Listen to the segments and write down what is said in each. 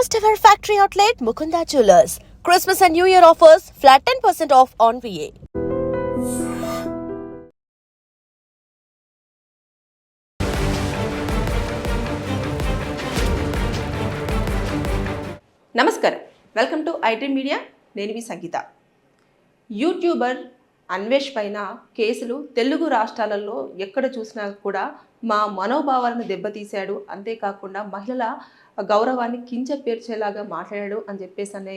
First ever factory outlet Mukunda Jewelers. Christmas and New Year offers flat 10% off on VA. నమస్కారం, welcome to iDream media. నేను మీ సంగీత. YouTuber Anvesh పైన కేసులు తెలుగు రాష్ట్రాలలో ఎక్కడ చూసినా కూడా మా మనోభావాలను దెబ్బతీశాడు, అంతేకాకుండా మహిళల గౌరవాన్ని కించపేర్చేలాగా మాట్లాడాడు అని చెప్పేసి అనే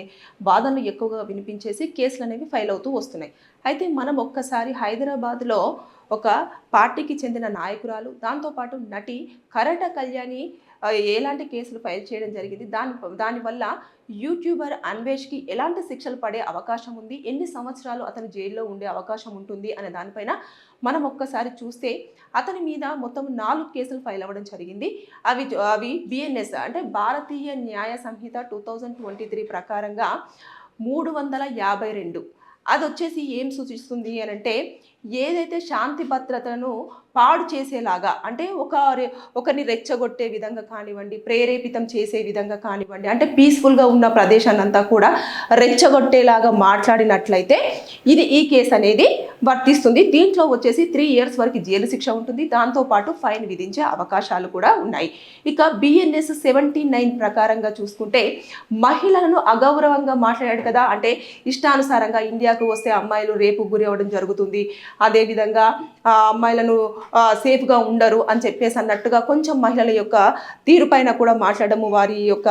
వాదనలు ఎక్కువగా వినిపించేసి కేసులు అనేవి ఫైల్ అవుతూ వస్తున్నాయి. అయితే మనం ఒక్కసారి హైదరాబాద్లో ఒక పార్టీకి చెందిన నాయకురాలు, దాంతోపాటు నటి కరట కళ్యాణి ఎలాంటి కేసులు ఫైల్ చేయడం జరిగింది, దానివల్ల యూట్యూబర్ అన్వేష్కి ఎలాంటి శిక్షలు పడే అవకాశం ఉంది, ఎన్ని సంవత్సరాలు అతను జైల్లో ఉండే అవకాశం ఉంటుంది అనే దానిపైన మనం ఒక్కసారి చూస్తే అతని మీద మొత్తం 4 కేసులు ఫైల్ అవ్వడం జరిగింది. అవి బిఎన్ఎస్ అంటే భారతీయ న్యాయ సంహిత 2023 ప్రకారంగా 352. అది వచ్చేసి ఏం సూచిస్తుంది అని అంటే, ఏదైతే శాంతి భద్రతను పాడు చేసేలాగా, అంటే ఒకరిని రెచ్చగొట్టే విధంగా కానివ్వండి, ప్రేరేపితం చేసే విధంగా కానివ్వండి, అంటే పీస్ఫుల్గా ఉన్న ప్రదేశాన్ని అంతా కూడా రెచ్చగొట్టేలాగా మాట్లాడినట్లయితే ఈ కేసు అనేది వర్తిస్తుంది. దీంట్లో వచ్చేసి 3 years వరకు జైలు శిక్ష ఉంటుంది, దాంతోపాటు ఫైన్ విధించే అవకాశాలు కూడా ఉన్నాయి. ఇక బిఎన్ఎస్ 79 ప్రకారంగా చూసుకుంటే, మహిళలను అగౌరవంగా మాట్లాడాడు కదా, అంటే ఇష్టానుసారంగా ఇండియాకు వస్తే అమ్మాయిలు రేపు గురి అవ్వడం జరుగుతుంది, అదేవిధంగా అమ్మాయిలను సేఫ్గా ఉండరు అని చెప్పేసి అన్నట్టుగా కొంచెం మహిళల యొక్క తీరుపైన కూడా మాట్లాడము, వారి యొక్క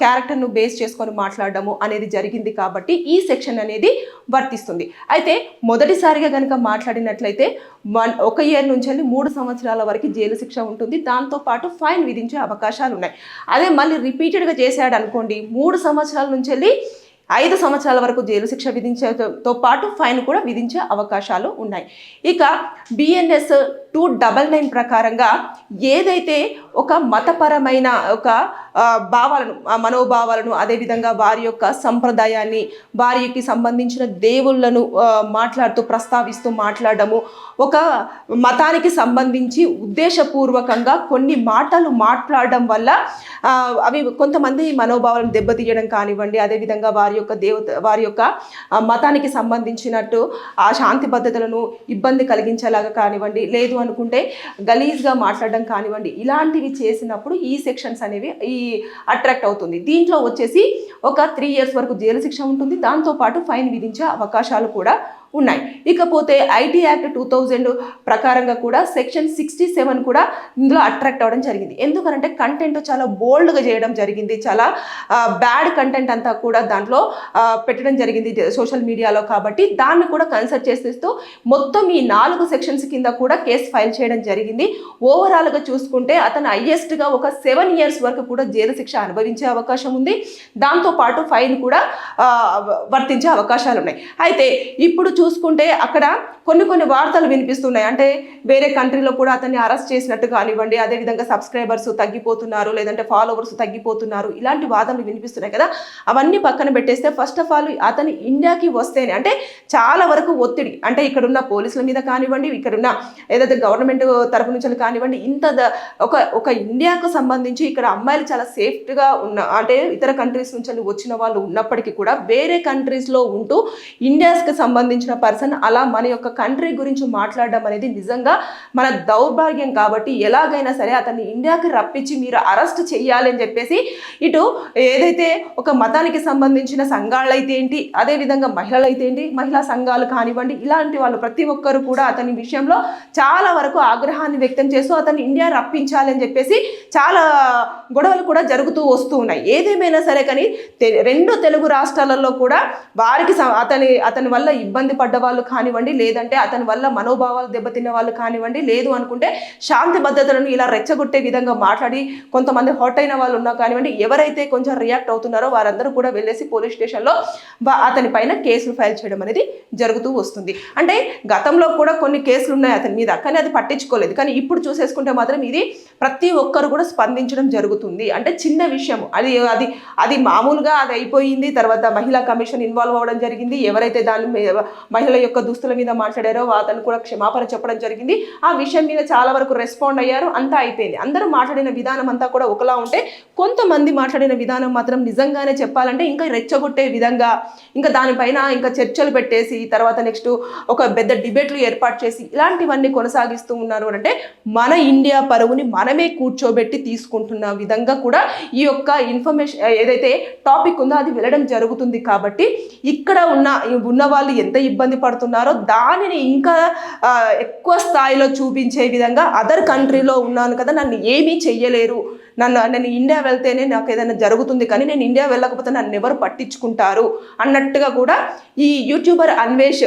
క్యారెక్టర్ను బేస్ చేసుకొని మాట్లాడము అనేది జరిగింది. కాబట్టి ఈ సెక్షన్ అనేది వర్తిస్తుంది. అయితే మొదటిసారిగా కనుక మాట్లాడినట్లయితే 1 year నుంచి 3 సంవత్సరాల వరకు జైలు శిక్ష ఉంటుంది, దాంతోపాటు ఫైన్ విధించే అవకాశాలు ఉన్నాయి. అదే మళ్ళీ రిపీటెడ్గా చేశాడు అనుకోండి, 3 సంవత్సరాల నుంచి 5 సంవత్సరాల వరకు జైలు శిక్ష విధించేతో పాటు ఫైన్ కూడా విధించే అవకాశాలు ఉన్నాయి. ఇక బిఎన్ఎస్ 299 ప్రకారంగా ఏదైతే ఒక మతపరమైన ఒక మనోభావాలను, అదేవిధంగా వారి యొక్క సంప్రదాయాన్ని, వారికి సంబంధించిన దేవుళ్ళను ప్రస్తావిస్తూ మాట్లాడము, ఒక మతానికి సంబంధించి ఉద్దేశపూర్వకంగా కొన్ని మాటలు మాట్లాడడం వల్ల అవి కొంతమంది మనోభావాలను దెబ్బతీయడం కానివ్వండి, అదేవిధంగా వారి యొక్క మతానికి సంబంధించినట్టు ఆ శాంతి భద్రతలను ఇబ్బంది కలిగించేలాగా కానివ్వండి, లేదు అనుకుంటే గలీజ్గా మాట్లాడడం కానివ్వండి, ఇలాంటివి చేసినప్పుడు ఈ సెక్షన్స్ అనేవి అట్రాక్ట్ అవుతుంది. దీంట్లో వచ్చేసి ఒక 3 years వరకు జైలు శిక్ష ఉంటుంది, దాంతోపాటు ఫైన్ విధించే అవకాశాలు కూడా ఉన్నాయి. ఇకపోతే ఐటీ యాక్ట్ 2000 ప్రకారంగా కూడా సెక్షన్ 67 కూడా ఇందులో అట్రాక్ట్ అవ్వడం జరిగింది. ఎందుకంటే కంటెంట్ చాలా బోల్డ్గా చేయడం జరిగింది, చాలా బ్యాడ్ కంటెంట్ అంతా కూడా దాంట్లో పెట్టడం జరిగింది సోషల్ మీడియాలో. కాబట్టి దాన్ని కూడా కన్సిడర్ చేస్తూ మొత్తం ఈ 4 సెక్షన్స్ కింద కూడా కేసు ఫైల్ చేయడం జరిగింది. ఓవరాల్గా చూసుకుంటే అతను హైయెస్ట్గా ఒక 7 years వరకు కూడా జైలు శిక్ష అనుభవించే అవకాశం ఉంది, దాంతోపాటు ఫైన్ కూడా వర్తించే అవకాశాలు ఉన్నాయి. అయితే ఇప్పుడు చూసుకుంటే అక్కడ కొన్ని వార్తలు వినిపిస్తున్నాయి, అంటే వేరే కంట్రీలో కూడా అతన్ని అరెస్ట్ చేసినట్టు కానివ్వండి, అదేవిధంగా సబ్స్క్రైబర్స్ తగ్గిపోతున్నారు, లేదంటే ఫాలోవర్స్ తగ్గిపోతున్నారు, ఇలాంటి వాదనలు వినిపిస్తున్నాయి కదా. అవన్నీ పక్కన పెట్టేస్తే ఫస్ట్ ఆఫ్ ఆల్ అతను ఇండియాకి వస్తేనే, అంటే చాలా వరకు ఒత్తిడి, అంటే ఇక్కడున్న పోలీసుల మీద కానివ్వండి, ఇక్కడున్న ఏదైతే గవర్నమెంట్ తరపు నుంచి కానివ్వండి, ఒక ఇండియాకు సంబంధించి ఇక్కడ అమ్మాయిలు చాలా సేఫ్గా అంటే ఇతర కంట్రీస్ నుంచి వచ్చిన వాళ్ళు ఉన్నప్పటికీ కూడా వేరే కంట్రీస్లో ఉంటూ ఇండియాస్కి సంబంధించిన పర్సన్ అలా మన యొక్క కంట్రీ గురించి మాట్లాడడం అనేది నిజంగా మన దౌర్భాగ్యం. కాబట్టి ఎలాగైనా సరే అతన్ని ఇండియాకి రప్పించి మీరు అరెస్ట్ చేయాలి అని చెప్పేసి ఇటు ఏదైతే ఒక మతానికి సంబంధించిన సంఘాలు అయితే ఏంటి, అదేవిధంగా మహిళలు అయితే ఏంటి, మహిళా సంఘాలు కానివ్వండి, ఇలాంటి వాళ్ళు ప్రతి ఒక్కరు కూడా అతని విషయంలో చాలా వరకు ఆగ్రహాన్ని వ్యక్తం చేస్తూ అతన్ని ఇండియా రప్పించాలి అని చెప్పేసి చాలా గొడవలు కూడా జరుగుతూ వస్తూ ఉన్నాయి. ఏదేమైనా సరే కానీ 2 తెలుగు రాష్ట్రాలలో కూడా వారికి అతని వల్ల ఇబ్బంది పడ్డ వాళ్ళు కానివ్వండి, లేదంటే అతని వల్ల మనోభావాలు దెబ్బతిన్న వాళ్ళు కానివ్వండి, లేదు అనుకుంటే శాంతి భద్రతలను ఇలా రెచ్చగొట్టే విధంగా మాట్లాడి కొంతమంది హర్ట్ అయిన వాళ్ళు ఉన్నా కానివ్వండి, ఎవరైతే కొంచెం రియాక్ట్ అవుతున్నారో వారందరూ కూడా వెళ్ళేసి పోలీస్ స్టేషన్లో అతని పైన కేసులు ఫైల్ చేయడం అనేది జరుగుతూ వస్తుంది. అంటే గతంలో కూడా కొన్ని కేసులు ఉన్నాయి అతని మీద, కానీ అది పట్టించుకోలేదు. కానీ ఇప్పుడు చూసేసుకుంటే మాత్రం ఇది ప్రతి ఒక్కరు కూడా స్పందించడం జరుగుతుంది. అంటే చిన్న విషయం అది అది అది మామూలుగా అది అయిపోయింది. తర్వాత మహిళా కమిషన్ ఇన్వాల్వ్ అవ్వడం జరిగింది. ఎవరైతే దాని మహిళల యొక్క దుస్తుల మీద మాట్లాడారో అతను కూడా క్షమాపణ చెప్పడం జరిగింది. ఆ విషయం మీద చాలా వరకు రెస్పాండ్ అయ్యారు. అంతా అయిపోయింది. అందరూ మాట్లాడిన విధానం అంతా కూడా ఒకలా ఉంటే కొంతమంది మాట్లాడిన విధానం మాత్రం నిజంగానే చెప్పాలంటే ఇంకా రెచ్చగొట్టే విధంగా, ఇంకా దానిపైన ఇంకా చర్చలు పెట్టేసి తర్వాత నెక్స్ట్ ఒక పెద్ద డిబేట్లు ఏర్పాటు చేసి ఇలాంటివన్నీ కొనసాగిస్తూ ఉన్నారు. అంటే మన ఇండియా పరువుని మనమే కూర్చోబెట్టి తీసుకుంటున్న విధంగా కూడా ఈ యొక్క ఇన్ఫర్మేషన్ ఏదైతే టాపిక్ ఉందో అది వెళ్ళడం జరుగుతుంది. కాబట్టి ఇక్కడ ఉన్న వాళ్ళు ఎంత ఇబ్బంది పడుతున్నారో దానిని ఇంకా ఎక్కువ స్థాయిలో చూపించే విధంగా అదర్ కంట్రీలో ఉన్నాను కదా, నన్ను ఏమీ చెయ్యలేరు, నేను ఇండియా వెళ్తేనే నాకు ఏదైనా జరుగుతుంది కానీ నేను ఇండియా వెళ్ళకపోతే నన్ను ఎవరు పట్టించుకుంటారు అన్నట్టుగా కూడా ఈ యూట్యూబర్ అన్వేష్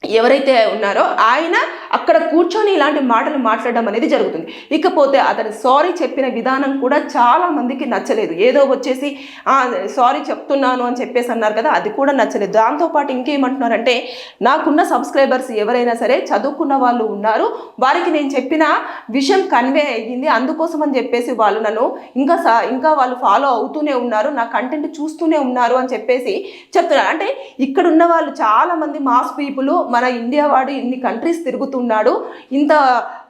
ఎవరైతే ఉన్నారో ఆయన అక్కడ కూర్చొని ఇలాంటి మాటలు మాట్లాడడం అనేది జరుగుతుంది. ఇకపోతే అతను సారీ చెప్పిన విధానం కూడా చాలా మందికి నచ్చలేదు. ఏదో వచ్చేసి సారీ చెప్తున్నాను అని చెప్పేసి అన్నారు కదా, అది కూడా నచ్చలేదు. దాంతోపాటు ఇంకేమంటున్నారంటే నాకున్న సబ్స్క్రైబర్స్ ఎవరైనా సరే చదువుకున్న వాళ్ళు ఉన్నారు, వారికి నేను చెప్పిన విషయం కన్వే అయ్యింది, అందుకోసం అని చెప్పేసి వాళ్ళు నన్ను ఇంకా వాళ్ళు ఫాలో అవుతూనే ఉన్నారు, నా కంటెంట్ చూస్తూనే ఉన్నారు అని చెప్పేసి చెప్తున్నారు. అంటే ఇక్కడ ఉన్న వాళ్ళు చాలా మంది మాస్ పీపుల్ మన ఇండియా వాడు ఇన్ని కంట్రీస్ తిరుగుతున్నాడు, ఇంత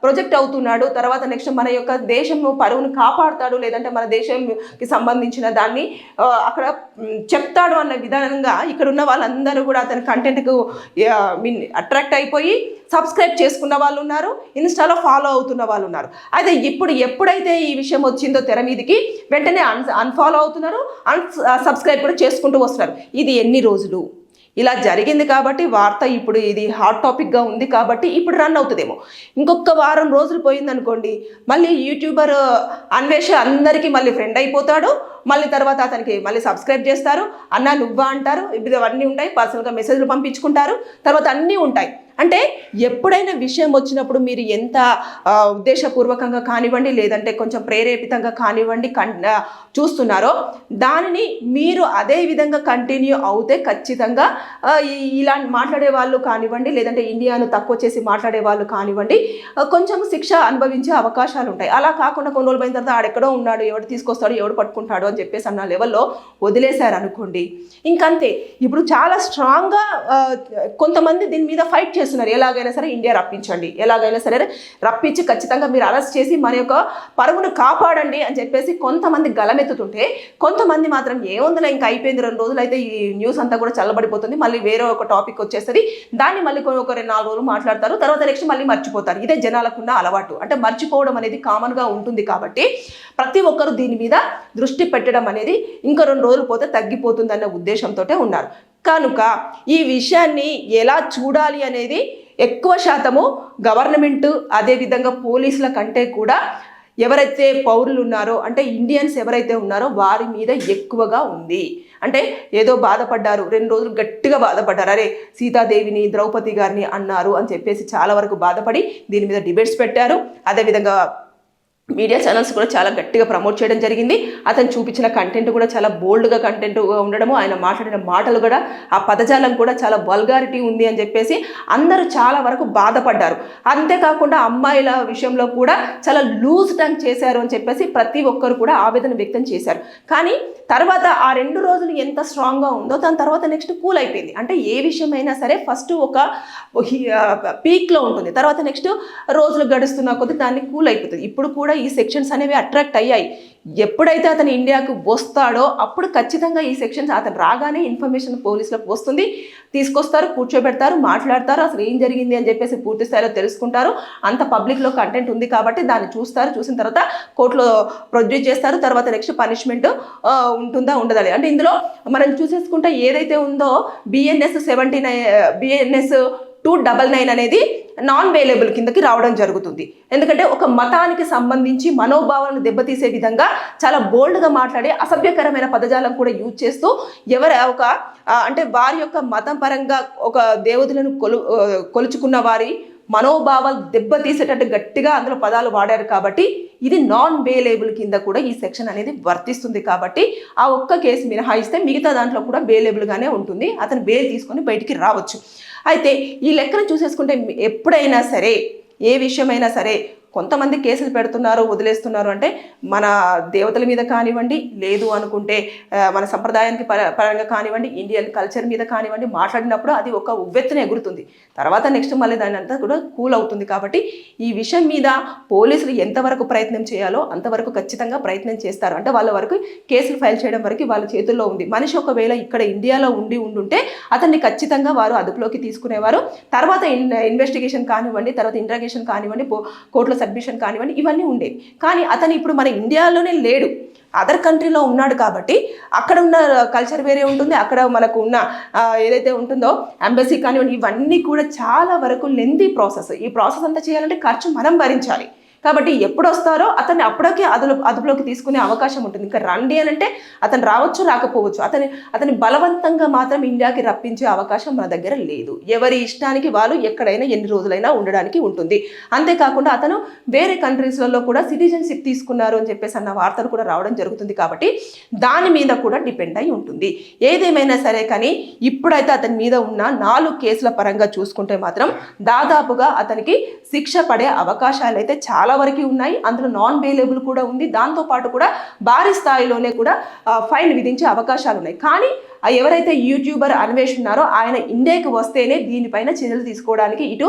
ప్రొజెక్ట్ అవుతున్నాడు, తర్వాత నెక్స్ట్ మన యొక్క దేశం పరువును కాపాడుతాడు, లేదంటే మన దేశంకి సంబంధించిన దాన్ని అక్కడ చెప్తాడు అన్న విధానంగా ఇక్కడ ఉన్న వాళ్ళందరూ కూడా అతని కంటెంట్కు అట్రాక్ట్ అయిపోయి సబ్స్క్రైబ్ చేసుకున్న వాళ్ళు ఉన్నారు, ఇన్స్టాలో ఫాలో అవుతున్న వాళ్ళు ఉన్నారు. అయితే ఎప్పుడైతే ఈ విషయం వచ్చిందో తెర మీదకి వెంటనే అన్ఫాలో అవుతున్నారు, సబ్స్క్రైబ్ కూడా చేసుకుంటూ వస్తున్నారు. ఇది ఎన్ని రోజులు ఇలా జరిగింది కాబట్టి వార్త ఇప్పుడు ఇది హాట్ టాపిక్గా ఉంది కాబట్టి ఇప్పుడు రన్ అవుతుందేమో. ఇంకొక వారం రోజులు పోయిందనుకోండి, మళ్ళీ యూట్యూబర్ అన్వేష అందరికీ మళ్ళీ ఫ్రెండ్ అయిపోతాడు, మళ్ళీ తర్వాత అతనికి మళ్ళీ సబ్స్క్రైబ్ చేస్తారు, అన్నా నువ్వా అంటారు, ఇవన్నీ ఉంటాయి, పర్సనల్గా మెసేజ్లు పంపించుకుంటారు, తర్వాత అన్నీ ఉంటాయి. అంటే ఎప్పుడైనా విషయం వచ్చినప్పుడు మీరు ఎంత ఉద్దేశపూర్వకంగా కానివ్వండి లేదంటే కొంచెం ప్రేరేపితంగా కానివ్వండి చూస్తున్నారో దానిని మీరు అదే విధంగా కంటిన్యూ అవుతే ఖచ్చితంగా ఇలా మాట్లాడే వాళ్ళు కానివ్వండి లేదంటే ఇండియాను తక్కువ చేసి మాట్లాడే వాళ్ళు కానివ్వండి కొంచెం శిక్ష అనుభవించే అవకాశాలు ఉంటాయి. అలా కాకుండా కొన్ని రోజులు పోయిన తర్వాత ఆడెక్కడో ఉన్నాడు, ఎవడు తీసుకొస్తాడు, ఎవడు పట్టుకుంటాడు అని చెప్పేసి అన్న లెవెల్లో వదిలేశారు అనుకోండి, ఇంకంతే. ఇప్పుడు చాలా స్ట్రాంగ్గా కొంతమంది దీని మీద ఫైట్ చేస్తున్నారు. ఎలాగైనా సరే ఇండియా రప్పించండి, ఎలాగైనా సరే రప్పించి ఖచ్చితంగా మీరు అరెస్ట్ చేసి మన యొక్క పరువును కాపాడండి అని చెప్పేసి కొంతమంది గలమెత్తుతుంటే, కొంతమంది మాత్రం ఏముందిలే ఇంకా అయిపోయింది, 2 రోజులు అయితే ఈ న్యూస్ అంతా కూడా చల్లబడిపోతుంది, మళ్ళీ వేరే ఒక టాపిక్ వచ్చేస్తుంది, దాన్ని మళ్ళీ ఒక 2-4 రోజులు మాట్లాడతారు, తర్వాత నెక్స్ట్ మళ్ళీ మర్చిపోతారు. ఇదే జనాలకున్న అలవాటు. అంటే మర్చిపోవడం అనేది కామన్గా ఉంటుంది కాబట్టి ప్రతి ఒక్కరు దీని మీద దృష్టి పెట్టడం అనేది ఇంకా 2 రోజులు పోతే తగ్గిపోతుంది అన్న ఉద్దేశంతో ఉన్నారు. కనుక ఈ విషయాన్ని ఎలా చూడాలి అనేది ఎక్కువ శాతము గవర్నమెంట్ అదేవిధంగా పోలీసుల కంటే కూడా ఎవరైతే పౌరులు ఉన్నారో అంటే ఇండియన్స్ ఎవరైతే ఉన్నారో వారి మీద ఎక్కువగా ఉంది. అంటే ఏదో బాధపడ్డారు, 2 రోజులు గట్టిగా బాధపడ్డారు, అరే సీతాదేవిని ద్రౌపది గారిని అన్నారు అని చెప్పేసి చాలా వరకు బాధపడి దీని మీద డిబేట్స్ పెట్టారు. అదేవిధంగా మీడియా ఛానల్స్ కూడా చాలా గట్టిగా ప్రమోట్ చేయడం జరిగింది. అతను చూపించిన కంటెంట్ కూడా చాలా బోల్డ్గా కంటెంట్గా ఉండడము, ఆయన మాట్లాడిన మాటలు కూడా ఆ పదజాలం కూడా చాలా వల్గారిటీ ఉంది అని చెప్పేసి అందరూ చాలా వరకు బాధపడ్డారు. అంతేకాకుండా అమ్మాయిల విషయంలో కూడా చాలా లూజ్ టంగ్ చేశారు అని చెప్పేసి ప్రతి ఒక్కరు కూడా ఆవేదన వ్యక్తం చేశారు. కానీ తర్వాత ఆ 2 రోజులు ఎంత స్ట్రాంగ్గా ఉందో దాని తర్వాత నెక్స్ట్ కూల్ అయిపోయింది. అంటే ఏ విషయమైనా సరే ఫస్ట్ ఒక పీక్లో ఉంటుంది, తర్వాత నెక్స్ట్ రోజులు గడుస్తున్న కొద్దీ దాన్ని కూల్ అయిపోతుంది. ఇప్పుడు కూడా ఈ సెక్షన్స్ అనేవి అట్రాక్ట్ అయ్యాయి. ఎప్పుడైతే అతను ఇండియాకు వస్తాడో అప్పుడు ఖచ్చితంగా ఈ సెక్షన్స్ అతను రాగానే ఇన్ఫర్మేషన్ పోలీసులకు వస్తుంది, తీసుకొస్తారు, కూర్చోబెడతారు, మాట్లాడతారు, అసలు ఏం జరిగింది అని చెప్పేసి పూర్తి స్థాయిలో తెలుసుకుంటారు. అంత పబ్లిక్లో కంటెంట్ ఉంది కాబట్టి దాన్ని చూస్తారు, చూసిన తర్వాత కోర్టులో ప్రొడ్యూస్ చేస్తారు, తర్వాత నెక్స్ట్ పనిష్మెంట్ ఉంటుందా ఉండదా. అంటే ఇందులో మనం చూసేసుకుంటే ఏదైతే ఉందో BNS 299 అనేది నాన్ వేలబుల్ కిందకి రావడం జరుగుతుంది. ఎందుకంటే ఒక మతానికి సంబంధించి మనోభావాలను దెబ్బతీసే విధంగా చాలా బోల్డ్గా మాట్లాడే అసభ్యకరమైన పదజాలం కూడా యూజ్ చేస్తూ అంటే వారి యొక్క మతం పరంగా ఒక దేవతలను కొలుచుకున్న వారి మనోభావాలు దెబ్బతీసేటట్టు గట్టిగా అందులో పదాలు వాడారు. కాబట్టి ఇది నాన్ బెయిలబుల్ కింద కూడా ఈ సెక్షన్ అనేది వర్తిస్తుంది. కాబట్టి ఆ ఒక్క కేసు మినహాయిస్తే మిగతా దాంట్లో కూడా బెయిలబుల్గానే ఉంటుంది, అతను బెయిల్ తీసుకొని బయటికి రావచ్చు. అయితే ఈ లెక్కను చూసేసుకుంటే ఎప్పుడైనా సరే ఏ విషయమైనా సరే కొంతమంది కేసులు పెడుతున్నారు, వదిలేస్తున్నారు అంటే మన దేవతల మీద కానివ్వండి, లేదు అనుకుంటే మన సంప్రదాయానికి పరంగా కానివ్వండి, ఇండియన్ కల్చర్ మీద కానివ్వండి మాట్లాడినప్పుడు అది ఒక ఉవ్వెత్తున ఎగురుతుంది. తర్వాత నెక్స్ట్ మళ్ళీ దాని అంతా కూడా కూల్ అవుతుంది. కాబట్టి ఈ విషయం మీద పోలీసులు ఎంతవరకు ప్రయత్నం చేయాలో అంతవరకు ఖచ్చితంగా ప్రయత్నం చేస్తారు. అంటే వాళ్ళ వరకు కేసులు ఫైల్ చేయడం వరకు వాళ్ళ చేతుల్లో ఉంది. మనిషి ఒకవేళ ఇక్కడ ఇండియాలో ఉండుంటే అతన్ని ఖచ్చితంగా వారు అదుపులోకి తీసుకునేవారు. తర్వాత ఇన్వెస్టిగేషన్ కానివ్వండి, తర్వాత ఇంట్రాగేషన్ కానివ్వండి, కోర్టులో సబ్మిషన్ కానివ్వండి, ఇవన్నీ ఉండేవి. కానీ అతను ఇప్పుడు మన ఇండియాలోనే లేడు, అదర్ కంట్రీలో ఉన్నాడు. కాబట్టి అక్కడ ఉన్న కల్చర్ వేరే ఉంటుంది, అక్కడ మనకు ఉన్న ఏదైతే ఉంటుందో ఎంబసీ కానివ్వండి, ఇవన్నీ కూడా చాలా వరకు లెంతీ ప్రాసెస్. ఈ ప్రాసెస్ అంతా చేయాలంటే ఖర్చు మనం భరించాలి. కాబట్టి ఎప్పుడు వస్తారో అతన్ని అప్పటికే అదుపులోకి తీసుకునే అవకాశం ఉంటుంది. ఇంకా రండి అని అంటే అతను రావచ్చు, రాకపోవచ్చు. అతని బలవంతంగా మాత్రం ఇండియాకి రప్పించే అవకాశం మన దగ్గర లేదు. ఎవరి ఇష్టానికి వాళ్ళు ఎక్కడైనా ఎన్ని రోజులైనా ఉండడానికి ఉంటుంది. అంతేకాకుండా అతను వేరే కంట్రీస్లలో కూడా సిటిజన్షిప్ తీసుకున్నారు అని చెప్పేసి అన్న వార్తలు కూడా రావడం జరుగుతుంది. కాబట్టి దాని మీద కూడా డిపెండ్ అయి ఉంటుంది. ఏదేమైనా సరే కానీ ఇప్పుడైతే అతని మీద ఉన్న 4 కేసుల పరంగా చూసుకుంటే మాత్రం దాదాపుగా అతనికి శిక్ష పడే అవకాశాలు అయితే చాలా వరకు ఉన్నాయి. అందులో నాన్ బెయిలబుల్ కూడా ఉంది. దాంతోపాటు కూడా భారీ స్థాయిలోనే కూడా ఫైన్ విధించే అవకాశాలు ఉన్నాయి. కానీ ఎవరైతే యూట్యూబర్ అన్వేష్ ఉన్నారో ఆయన ఇండియాకి వస్తేనే దీనిపైన చర్యలు తీసుకోవడానికి ఇటు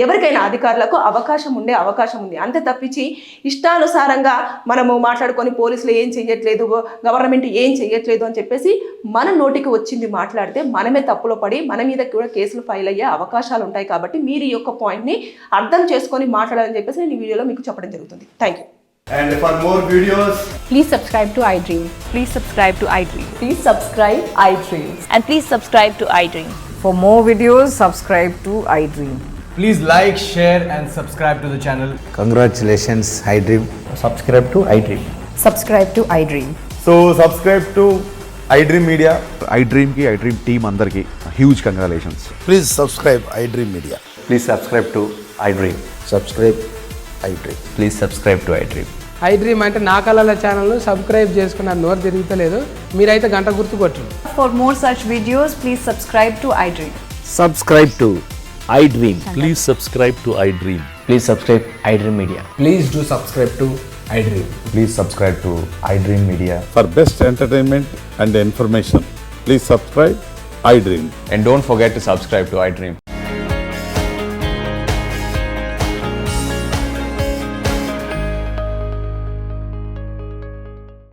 ఎవరికైనా అధికారులకు అవకాశం ఉంది. అంతే తప్పించి ఇష్టానుసారంగా మనము మాట్లాడుకొని పోలీసులు ఏం చెయ్యట్లేదు, గవర్నమెంట్ ఏం చెయ్యట్లేదు అని చెప్పేసి మన నోటికి వచ్చింది మాట్లాడితే మనమే తప్పులో పడి మన మీద కూడా కేసులు ఫైల్ అయ్యే అవకాశాలు ఉంటాయి. కాబట్టి మీరు ఈ యొక్క పాయింట్ని అర్థం చేసుకొని మాట్లాడాలని చెప్పేసి నేను ఈ వీడియోలో మీకు చెప్పడం జరుగుతుంది. Thank you. And for more videos, Please subscribe to iDream. Please subscribe to iDream. Please subscribe iDream. And please subscribe to iDream. For more videos, subscribe to iDream. please like, share and subscribe to the channel. Congratulations, iDream. Subscribe to iDream. Subscribe to iDream. So subscribe to iDream Media. iDream ki iDream team andarki huge congratulations. Please subscribe iDream Media. Please subscribe to iDream. Subscribe iDream. Please subscribe to iDream. iDream అంటే నా కళల ఛానల్ను subscribe చేసుకున్న నోరు తిరుగుతలేదు, మీరైతే గంట గుర్తు కొట్టండి. For more such videos, please subscribe to iDream. Subscribe to iDream. Please subscribe to iDream. Please subscribe iDream Media. Please do subscribe to iDream. Please subscribe to iDream Media. For best entertainment and information, please subscribe iDream. And don't forget to subscribe to iDream.